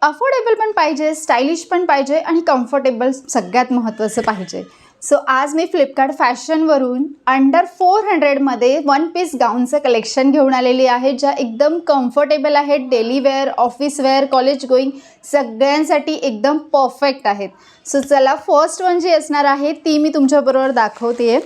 Affordable पण पाहिजे, stylish पण पाहिजे आणि कम्फर्टेबल सगळ्यात महत्त्वाचं पाहिजे. सो आज मी फ्लिपकार्ट फॅशनवरून अंडर 400मध्ये वन पीस गाऊनचं कलेक्शन घेऊन आलेली आहे, ज्या एकदम कम्फर्टेबल आहेत, daily wear, office wear, college going सगळ्यांसाठी एकदम परफेक्ट आहेत. सो चला, फर्स्ट वन जी असणार आहे ती मी तुमच्याबरोबर दाखवते.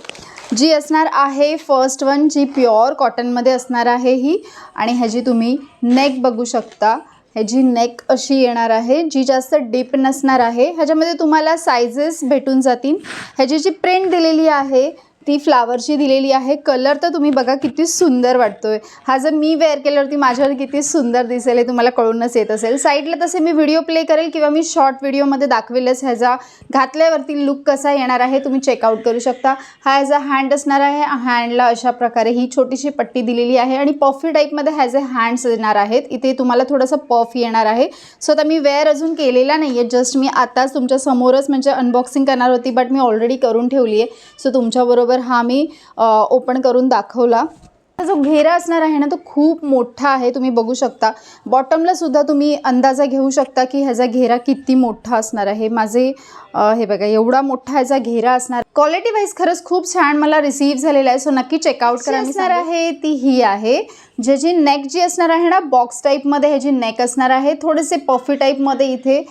जी असणार आहे फर्स्ट वन, जी प्युअर कॉटनमध्ये असणार आहे ही, आणि ह्याची तुम्ही नेक बघू शकता. ह्याची नेक अशी येणार आहे, जी जास्त डीप नसणार आहे. ह्याच्यामध्ये तुम्हाला सायझेस भेटून जातील. ह्याची जी प्रिंट दिलेली आहे ती फ्लावरची दिलेली आहे. कलर तर तुम्ही बघा किती सुंदर वाटतोय. हा जर मी वेअर केल्यावरती माझ्यावर किती सुंदर दिसेल हे तुम्हाला कळूनच येत असेल. साईडला तसे मी व्हिडिओ प्ले करेल किंवा मी शॉर्ट व्हिडिओमध्ये दाखवेलच ह्याचा घातल्यावरती लुक कसा येणार आहे, तुम्ही चेकआउट करू शकता. हा ह्याचा हँड असणार आहे. हँडला अशा प्रकारे ही छोटीशी पट्टी दिलेली आहे आणि पफी टाईपमध्ये ह्याचे हँड्स येणार आहेत. इथे तुम्हाला थोडंसं पफ येणार आहे. सो आता मी वेअर अजून केलेला नाही आहे, जस्ट मी आताच तुमच्या समोरच म्हणजे अनबॉक्सिंग करणार होती, बट मी ऑलरेडी करून ठेवली आहे. सो तुमच्याबरोबर हा मी ओपन करून दाखवला. जो घेरा असणार आहे ना तो खूप मोठा आहे, तुम्ही बघू शकता. बॉटमला सुद्धा तुम्ही अंदाजा घेऊ शकता की ह्याचा घेरा किती मोठा असणार आहे. माझे हे बघा एवढा मोठा ह्याचा घेरा असणार. क्वालिटी वाईज खरंच खूप छान मला रिसीव्ह झालेला आहे. सो नक्की चेकआउट करा. असणार आहे ती ही आहे, ज्याची नेक जी असणार आहे ना बॉक्स टाईपमध्ये ह्याची नेक असणार आहे. थोडेसे पफी टाईपमध्ये इथे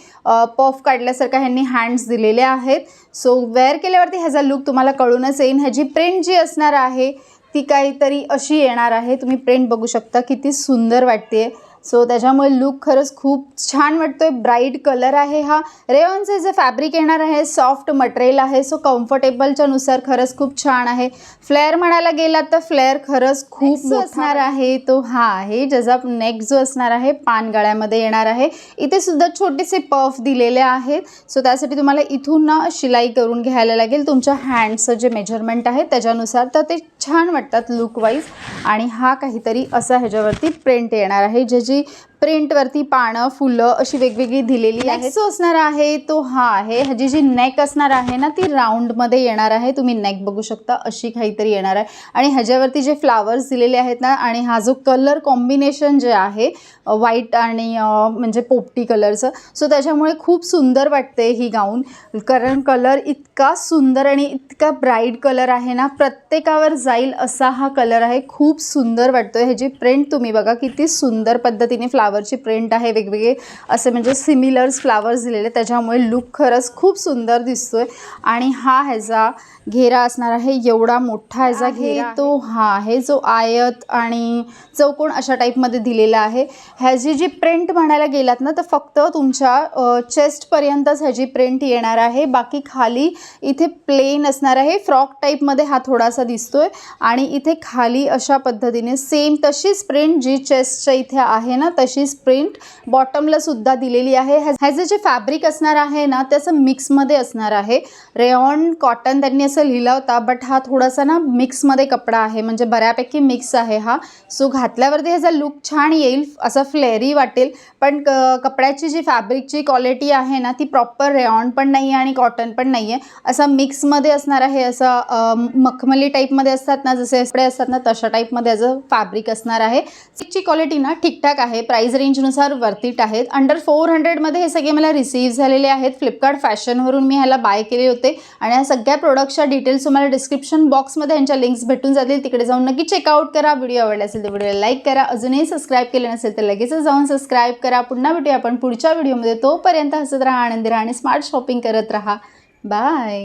पफ काढल्यासारखं ह्यांनी हँड्स दिलेले आहेत. सो वेअर केल्यावरती ह्याचा लुक तुम्हाला कळूनच येईल. ह्याची प्रिंट जी असणार आहे ती काहीतरी अशी येणार आहे. तुम्ही प्रिंट बघू शकता किती सुंदर वाटते. सो त्याच्यामुळे लुक खरंच खूप छान वाटतोय. ब्राईट कलर आहे. हा रेयॉनचे जे फॅब्रिक येणार आहे, सॉफ्ट मटेरियल आहे. सो कम्फर्टेबलच्या नुसार खरंच खूप छान आहे. फ्लेअर म्हणायला गेलात तर फ्लेअर खरंच खूप असणार आहे तो हा आहे, ज्याचा नेक जो असणार आहे पान गळ्यामध्ये येणार आहे. इथे सुद्धा छोटेसे पफ दिलेले आहेत. सो त्यासाठी तुम्हाला इथून ना शिलाई करून घ्यायला लागेल तुमच्या हँड्सचं जे मेजरमेंट आहे त्याच्यानुसार, तर ते छान वाटतात लुक वाईज. आणि हा काहीतरी असा ह्याच्यावरती प्रिंट येणार आहे, ज्याची प्रिंटवरती पानं फुलं अशी वेगवेगळी दिलेली आहे. जो असणार आहे तो हा आहे. ह्याची जी नेक असणार आहे ना ती राऊंडमध्ये येणार आहे. तुम्ही नेक बघू शकता अशी काहीतरी येणार आहे. आणि ह्याच्यावरती जे फ्लावर्स दिलेले आहेत ना, आणि हा जो कलर कॉम्बिनेशन जे आहे व्हाईट आणि म्हणजे पोपटी कलरचं, सो त्याच्यामुळे खूप सुंदर वाटते ही गाऊन. कारण कलर इतका सुंदर आणि इतका ब्राईट कलर आहे ना, प्रत्येकावर जाईल असा हा कलर आहे. खूप सुंदर वाटतोय. ह्याची प्रिंट तुम्ही बघा किती सुंदर पद्धतीने फ्लावरची प्रिंट आहे. वेगवेगळे असे म्हणजे सिमिलर्स फ्लावर्स दिलेले, त्याच्यामुळे लुक खरंच खूप सुंदर दिसतोय. आणि हा ह्याचा घेरा असणार आहे. एवढा मोठा ह्याचा घेरा तो हा आहे, जो आयत आणि चौकोन अशा टाईपमध्ये दिलेला आहे. ह्याची जी प्रिंट म्हणायला गेलात ना तर फक्त तुमच्या चेस्टपर्यंतच ह्याची प्रिंट येणार आहे. बाकी खाली इथे प्लेन असणार आहे. फ्रॉक टाईपमध्ये हा थोडासा दिसतोय. आणि इथे खाली अशा पद्धतीने सेम तशीच प्रिंट जी चेस्टच्या इथे आहे ना तशीच प्रिंट बॉटमला सुद्धा दिलेली आहे. ह्याचं जे फॅब्रिक असणार आहे ना त्याचं मिक्समध्ये असणार आहे. रेयॉन कॉटन त्यांनी असं लिहिला होता, बट हा थोडासा ना मिक्समध्ये कपडा आहे, म्हणजे बऱ्यापैकी मिक्स आहे हा. सो घातल्यावरती ह्याचा लुक छान येईल, असं फ्लेअरी वाटेल. पण कपड्याची जी फॅब्रिकची क्वालिटी आहे ना ती प्रॉपर रेयॉन पण नाही आहे आणि कॉटन पण नाही आहे, असा मिक्समध्ये असणार आहे. असं मखमली टाईपमध्ये असतात ना जसे कपडे असतात ना तशा टाईपमध्ये याचं फॅब्रिक असणार आहे. ची क्वालिटी ना ठीकठाक आहे. प्राईस रेंजनुसार वर्थिट आहेत. अंडर 400मध्ये हे सगळे मला रिसीव्ह झालेले आहेत. फ्लिपकार्ट फॅशनवरून मी ह्याला बाय केले होते. आणि या सगळ्या प्रोडक्टच्या डिटेल्स तुम्हाला डिस्क्रिप्शन बॉक्समध्ये यांच्या लिंक्स भेटून जातील. तिकडे जाऊन नक्की चेकआउट करा. व्हिडिओ आवडला असेल तर व्हिडिओला लाईक करा. अजूनही सबस्क्राईब केले नसेल तर लगेचच जाऊन सबस्क्राईब करा. पुन्हा भेटूया आपण पुढच्या व्हिडिओमध्ये. तोपर्यंत हसत राहा, आनंदी राहा आणि स्मार्ट शॉपिंग करत राहा. बाय.